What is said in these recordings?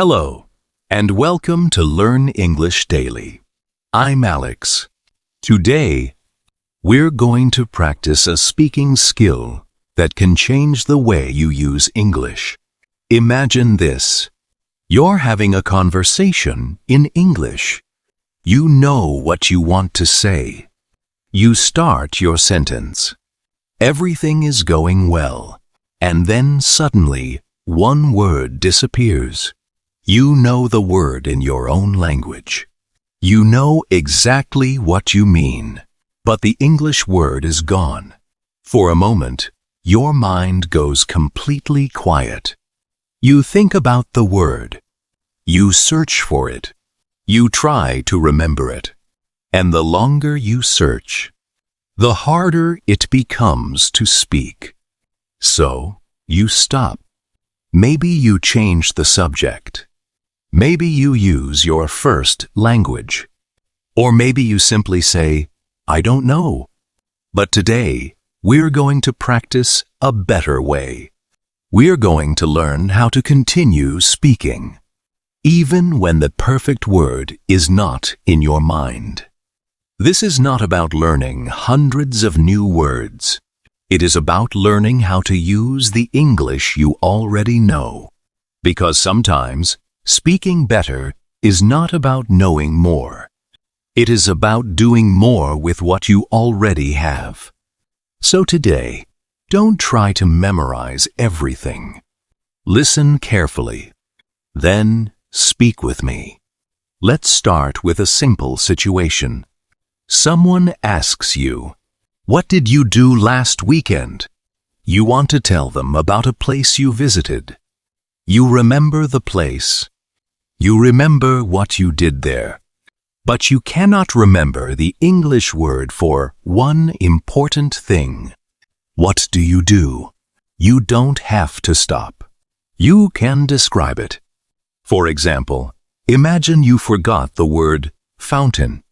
Hello, and welcome to Learn English Daily. I'm Alex. Today, we're going to practice a speaking skill that can change the way you use English. Imagine this. You're having a conversation in English. You know what you want to say. You start your sentence. Everything is going well, and then suddenly, one word disappears. You know the word in your own language. You know exactly what you mean, but the English word is gone. For a moment, your mind goes completely quiet. You think about the word. You search for it. You try to remember it. And the longer you search, the harder it becomes to speak. So, you stop. Maybe you change the subject. Maybe you use your first language. Or maybe you simply say, I don't know. But today, we're going to practice a better way. We're going to learn how to continue speaking, even when the perfect word is not in your mind. This is not about learning hundreds of new words. It is about learning how to use the English you already know. Because sometimes, speaking better is not about knowing more. It is about doing more with what you already have. So today, don't try to memorize everything. Listen carefully. Then speak with me. Let's start with a simple situation. Someone asks you, "What did you do last weekend?" You want to tell them about a place you visited. You remember the place. You remember what you did there. But you cannot remember the English word for one important thing. What do? You don't have to stop. You can describe it. For example, imagine you forgot the word fountain.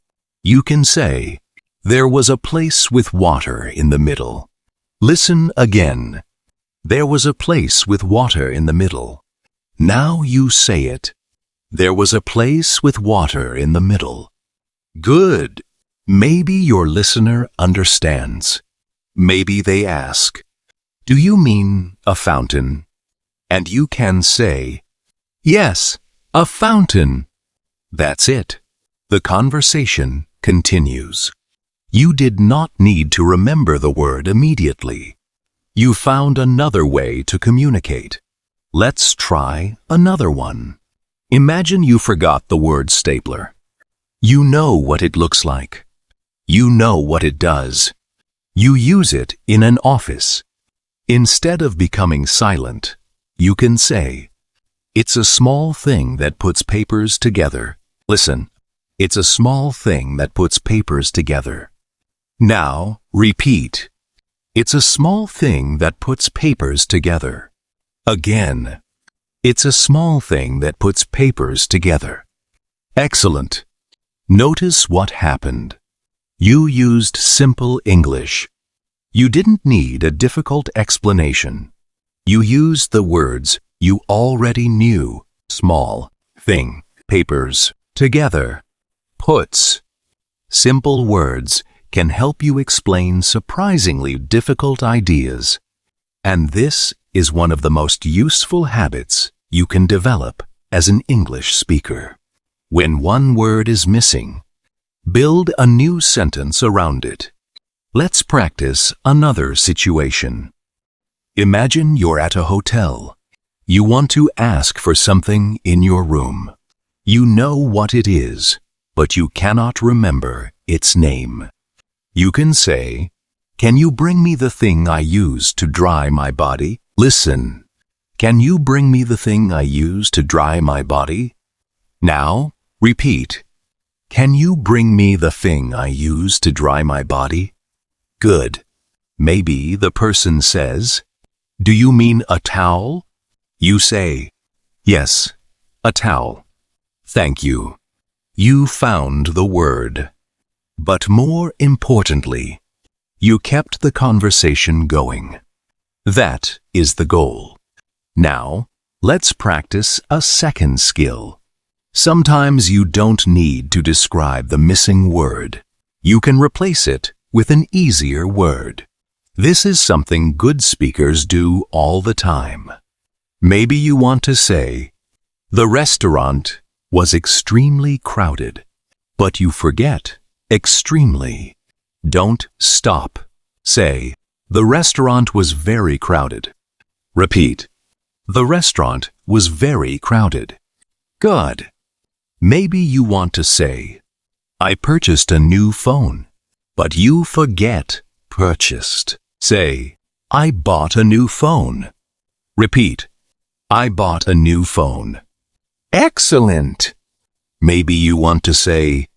You can say, there was a place with water in the middle. Listen again. There was a place with water in the middle. Now you say it. There was a place with water in the middle. Good. Maybe your listener understands. Maybe they ask, do you mean a fountain? And you can say, yes, a fountain. That's it. The conversation continues. You did not need to remember the word immediately. You found another way to communicate. Let's try another one. Imagine you forgot the word stapler. You know what it looks like. You know what it does. You use it in an office. Instead of becoming silent, you can say, it's a small thing that puts papers together. Listen, it's a small thing that puts papers together. Now, repeat. It's a small thing that puts papers together. Again. It's a small thing that puts papers together. Excellent. Notice what happened. You used simple English. You didn't need a difficult explanation. You used the words you already knew. Small thing, papers, together, puts. Simple words can help you explain surprisingly difficult ideas. And this is one of the most useful habits you can develop as an English speaker. When one word is missing, build a new sentence around it. Let's practice another situation. Imagine you're at a hotel. You want to ask for something in your room. You know what it is, but you cannot remember its name. You can say, can you bring me the thing I use to dry my body? Listen. Can you bring me the thing I use to dry my body? Now, repeat. Can you bring me the thing I use to dry my body? Good. Maybe the person says, do you mean a towel? You say, yes, a towel. Thank you. You found the word. But more importantly, you kept the conversation going. That is the goal. Now, let's practice a second skill. Sometimes you don't need to describe the missing word. You can replace it with an easier word. This is something good speakers do all the time. Maybe you want to say, "The restaurant was extremely crowded," but you forget extremely. Don't stop. Say, "The restaurant was very crowded." Repeat, "The restaurant was very crowded." Good. Maybe you want to say, "I purchased a new phone," but you forget purchased. Say, "I bought a new phone." Repeat, "I bought a new phone." Excellent! Maybe you want to say,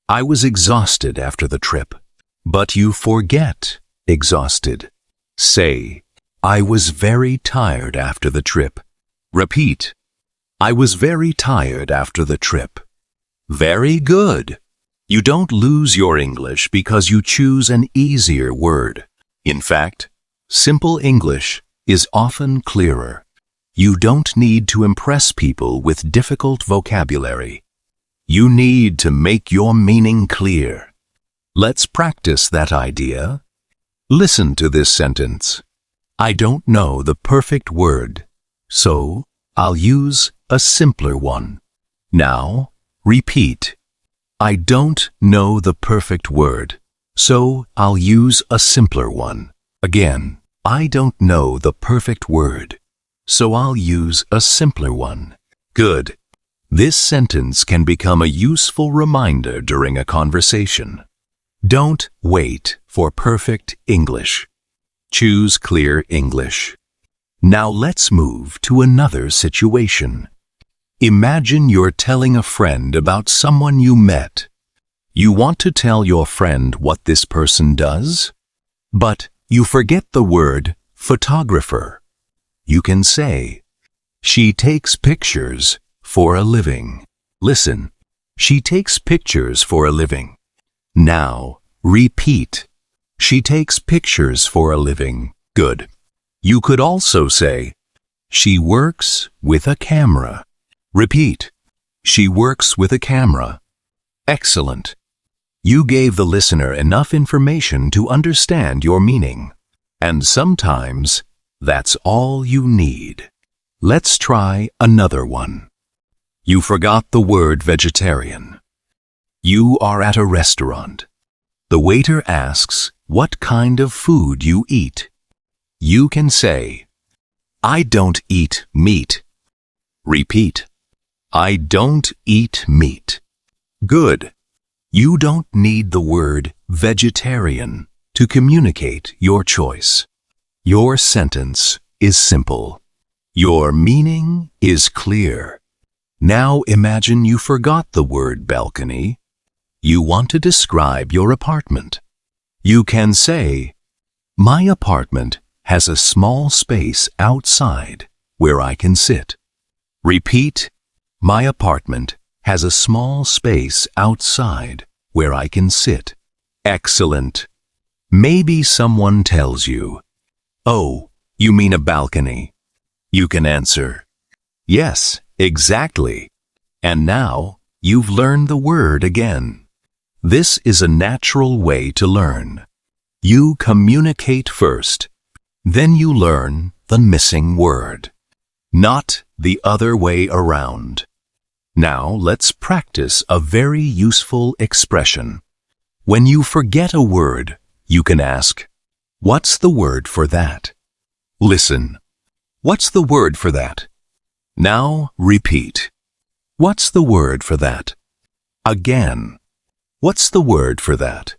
"I was exhausted after the trip," but you forget exhausted. Say, "I was very tired after the trip." Repeat, "I was very tired after the trip." Very good. You don't lose your English because you choose an easier word. In fact, simple English is often clearer. You don't need to impress people with difficult vocabulary. You need to make your meaning clear. Let's practice that idea. Listen to this sentence. I don't know the perfect word, so I'll use a simpler one. Now, repeat. I don't know the perfect word, so I'll use a simpler one. Again, I don't know the perfect word, so I'll use a simpler one. Good. This sentence can become a useful reminder during a conversation. Don't wait for perfect English. Choose clear English. Now let's move to another situation. Imagine you're telling a friend about someone you met. You want to tell your friend what this person does, but you forget the word photographer. You can say, "She takes pictures for a living." Listen, she takes pictures for a living. Now, repeat. She takes pictures for a living. Good. You could also say, "She works with a camera." Repeat. She works with a camera. Excellent. You gave the listener enough information to understand your meaning. And sometimes, that's all you need. Let's try another one. You forgot the word vegetarian. You are at a restaurant. The waiter asks what kind of food you eat. You can say, "I don't eat meat." Repeat. I don't eat meat. Good. You don't need the word vegetarian to communicate your choice. Your sentence is simple. Your meaning is clear. Now imagine you forgot the word balcony. You want to describe your apartment. You can say, "My apartment has a small space outside where I can sit." Repeat. My apartment has a small space outside where I can sit. Excellent. Maybe someone tells you, "Oh, you mean a balcony?" You can answer, "Yes, exactly." And now you've learned the word again. This is a natural way to learn. You communicate first, then you learn the missing word, not the other way around. Now let's practice a very useful expression. When you forget a word, you can ask, "What's the word for that?" Listen. What's the word for that? Now repeat. What's the word for that? Again. What's the word for that?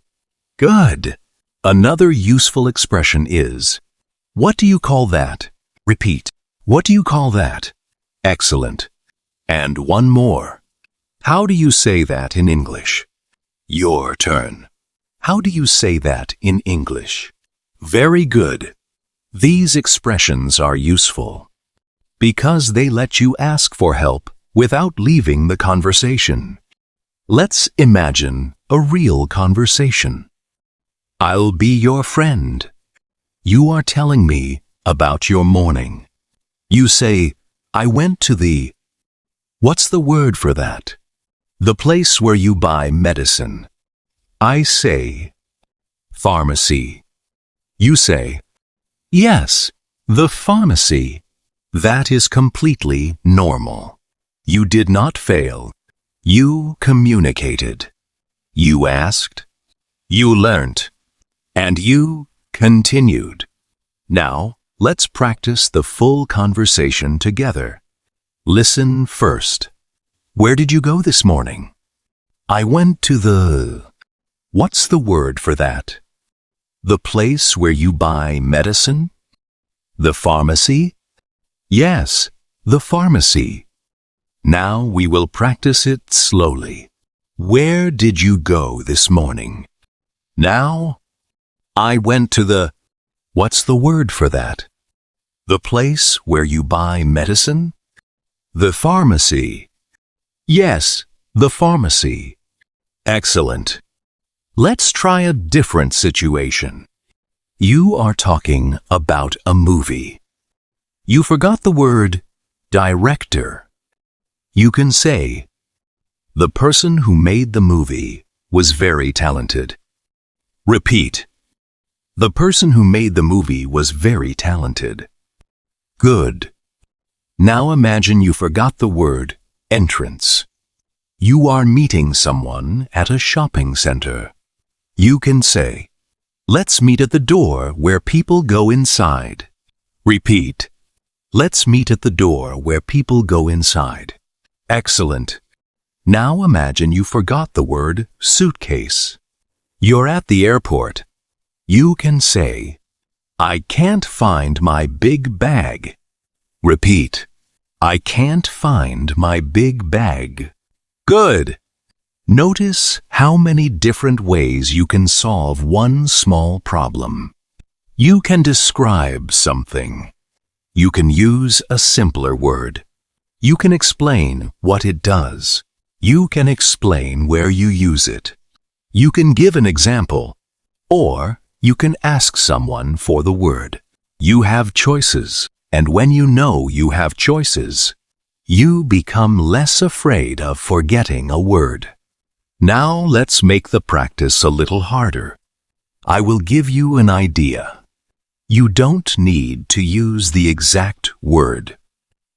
Good. Another useful expression is, "What do you call that?" Repeat. What do you call that? Excellent. And one more. How do you say that in English? Your turn. How do you say that in English? Very good. These expressions are useful because they let you ask for help without leaving the conversation. Let's imagine a real conversation. I'll be your friend. You are telling me about your morning. You say, I went to the... What's the word for that? The place where you buy medicine. I say, pharmacy. You say, yes, the pharmacy. That is completely normal. You did not fail. You communicated. You asked. You learnt. And you continued. Now, let's practice the full conversation together. Listen first. Where did you go this morning? I went to the... What's the word for that? The place where you buy medicine? The pharmacy? Yes, the pharmacy. Now we will practice it slowly. Where did you go this morning? Now, I went to the... What's the word for that? The place where you buy medicine? The pharmacy. Yes, the pharmacy. Excellent. Let's try a different situation. You are talking about a movie. You forgot the word director. You can say, the person who made the movie was very talented. Repeat. The person who made the movie was very talented. Good. Now imagine you forgot the word entrance. You are meeting someone at a shopping center. You can say, let's meet at the door where people go inside. Repeat. Let's meet at the door where people go inside. Excellent. Now imagine you forgot the word suitcase. You're at the airport. You can say, I can't find my big bag. Repeat. I can't find my big bag. Good. Notice how many different ways you can solve one small problem. You can describe something. You can use a simpler word. You can explain what it does. You can explain where you use it. You can give an example, or you can ask someone for the word. You have choices, and when you know you have choices, you become less afraid of forgetting a word. Now let's make the practice a little harder. I will give you an idea. You don't need to use the exact word.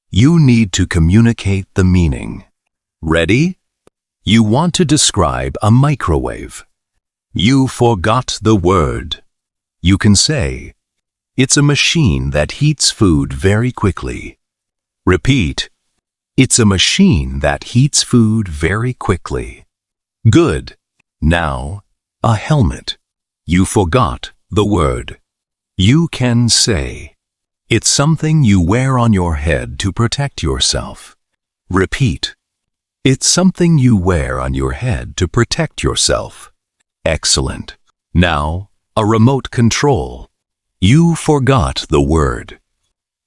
You need to communicate the meaning. Ready? You want to describe a microwave. You forgot the word. You can say, it's a machine that heats food very quickly. Repeat. It's a machine that heats food very quickly. Good. Now, a helmet. You forgot the word. You can say, it's something you wear on your head to protect yourself. Repeat. It's something you wear on your head to protect yourself. Excellent. Now, a remote control. You forgot the word.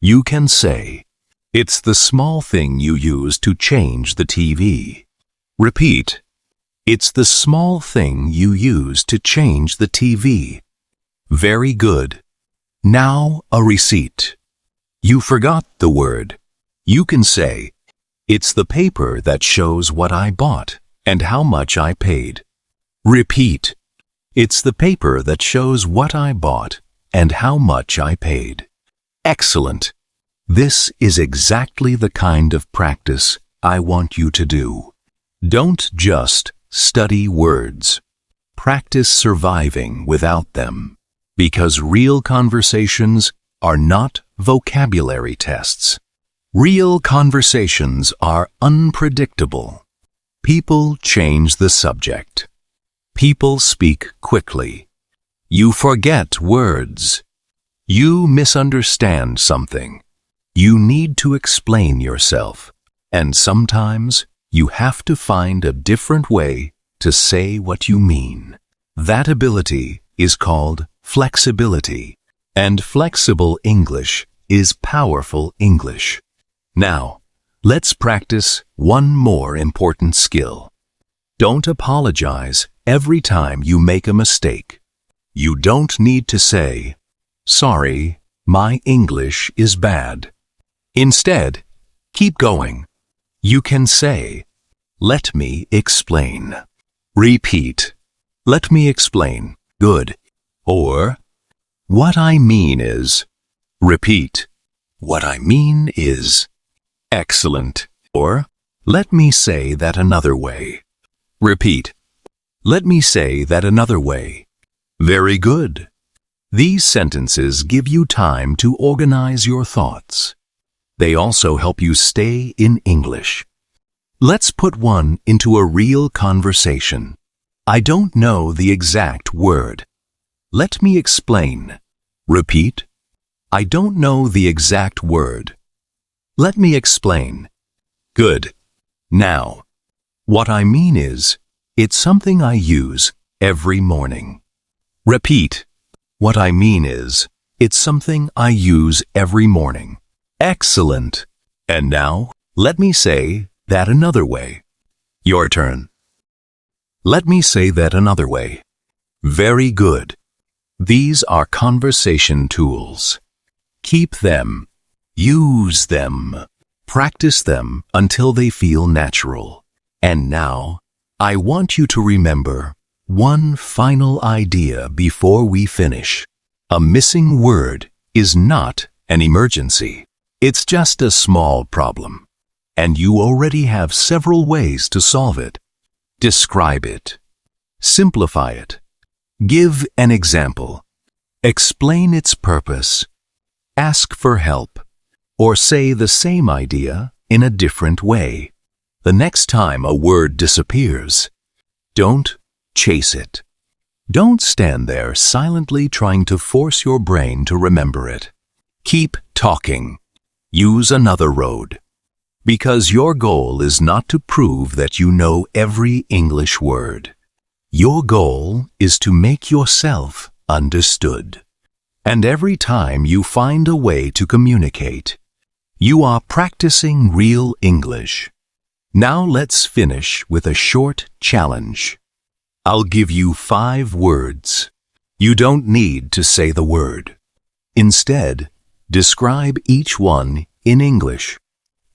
You can say, it's the small thing you use to change the TV. Repeat. It's the small thing you use to change the TV. Very good. Now a receipt. You forgot the word. You can say, it's the paper that shows what I bought and how much I paid. Repeat. It's the paper that shows what I bought and how much I paid. Excellent. This is exactly the kind of practice I want you to do. Don't just study words. Practice surviving without them. Because real conversations are not vocabulary tests. Real conversations are unpredictable. People change the subject. People speak quickly. You forget words. You misunderstand something. You need to explain yourself. And sometimes you have to find a different way to say what you mean. That ability is called flexibility, and flexible English is powerful English. Now, let's practice one more important skill. Don't apologize every time you make a mistake. You don't need to say, sorry, my English is bad. Instead, Keep going. You can say, "Let me explain." Repeat, "Let me explain." Good. Or, "What I mean is." Repeat, "What I mean is." Excellent. Or, "Let me say that another way." Repeat, "Let me say that another way." Very good. These sentences give you time to organize your thoughts. They also help you stay in English. Let's put one into a real conversation. I don't know the exact word. Let me explain. Repeat, I don't know the exact word. Let me explain. Good. Now, what I mean is, it's something I use every morning. Repeat, what I mean is, it's something I use every morning. Excellent. And now, let me say that another way. Your turn. Let me say that another way. Very good. These are conversation tools. Keep them. Use them. Practice them until they feel natural. And now, I want you to remember one final idea before we finish. A missing word is not an emergency. It's just a small problem. And you already have several ways to solve it. Describe it. Simplify it. Give an example. Explain its purpose. Ask for help. Or say the same idea in a different way. The next time a word disappears, don't chase it. Don't stand there silently trying to force your brain to remember it. Keep talking. Use another road. Because your goal is not to prove that you know every English word. Your goal is to make yourself understood. And every time you find a way to communicate, you are practicing real English. Now let's finish with a short challenge. I'll give you 5 words. You don't need to say the word. Instead, describe each one in English.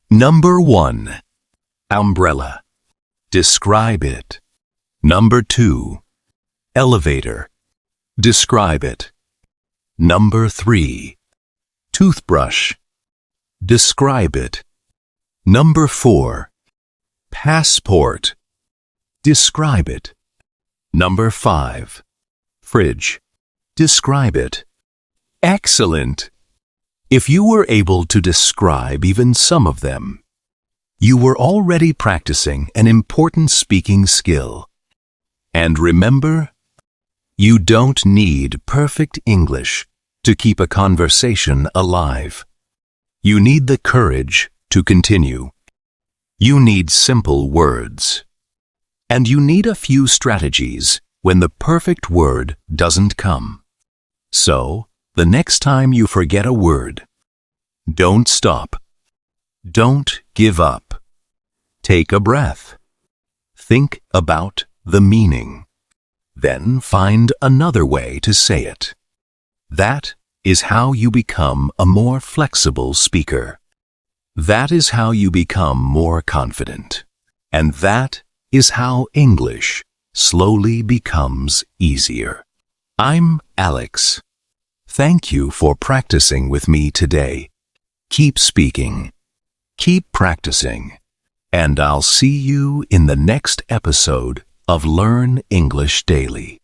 Number 1. Umbrella. Describe it. Number 2. Elevator. Describe it. Number 3. Toothbrush. Describe it. Number 4. Passport. Describe it. Number 5. Fridge. Describe it. Excellent! If you were able to describe even some of them, you were already practicing an important speaking skill. And remember, you don't need perfect English to keep a conversation alive. You need the courage to continue. You need simple words. And you need a few strategies when the perfect word doesn't come. So, the next time you forget a word, don't stop. Don't give up. Take a breath. Think about the meaning. Then find another way to say it. That is how you become a more flexible speaker. That is how you become more confident. And that is how English slowly becomes easier. I'm Alex. Thank you for practicing with me today. Keep speaking. Keep practicing. And I'll see you in the next episode of Learn English Daily.